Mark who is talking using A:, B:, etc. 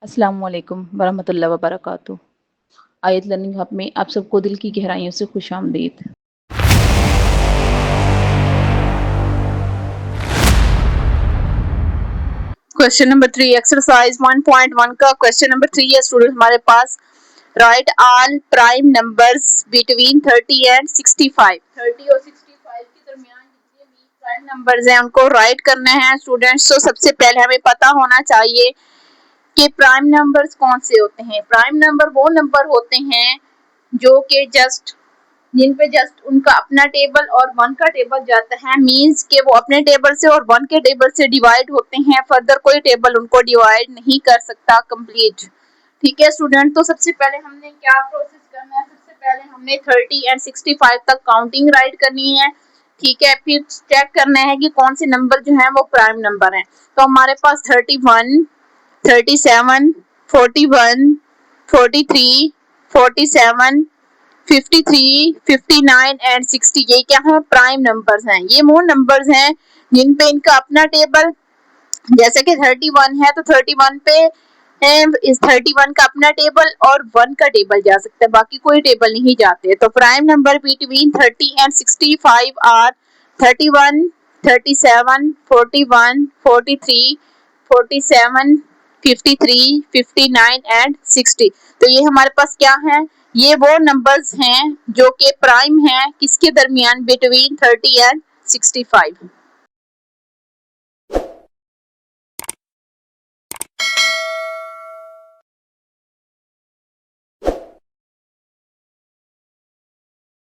A: अस्सलामुअलैकुम वरहमतुल्लाहि वबरकातुहू। आयत लर्निंग हब में आप सबको दिल की गहराइयों से खुशामदीद।
B: क्वेश्चन नंबर 3 एक्सरसाइज 1.1 का क्वेश्चन नंबर 3 है स्टूडेंट हमारे पास। Right all prime numbers between 30 and 65। 30 और 65 के दरमियान जितने भी प्राइम नंबर्स हैं उनको राइट करने हैं स्टूडेंट्स। तो सबसे पहले हमें पता होना चाहिए कि प्राइम नंबर्स कौन से होते हैं। प्राइम नंबर वो नंबर होते हैं जो कि जिन पे जस्ट उनका अपना टेबल और वन का टेबल जाता है, मींस के वो अपने टेबल से और वन के टेबल से डिवाइड होते हैं, फर्दर कोई टेबल उनको डिवाइड नहीं कर सकता कंप्लीट। ठीक है स्टूडेंट, तो सबसे पहले हमने क्या प्रोसेस करना है, सबसे पहले हमने 30 एंड 65 तक काउंटिंग राइट करनी है। ठीक है, फिर चेक करना है कि कौन से नंबर जो है वो प्राइम नंबर हैं। तो हमारे पास 31, 37, 41, 43, 47, 53, 59 एंड 60 ये क्या है, प्राइम नंबर्स हैं। ये वो नंबर्स हैं जिन पे इनका अपना टेबल, जैसे कि 31 है तो 31 पे इस 31 का अपना टेबल और 1 का टेबल जा सकता है, बाकी कोई टेबल नहीं जाते। तो prime number between 30 and 65 are 31, 37, 41, 43, 47, 53, 59 and 60। तो ये हमारे पास क्या है, ये वो नंबर्स हैं जो कि प्राइम हैं किसके दरमियान, बिटवीन 30 एंड 65।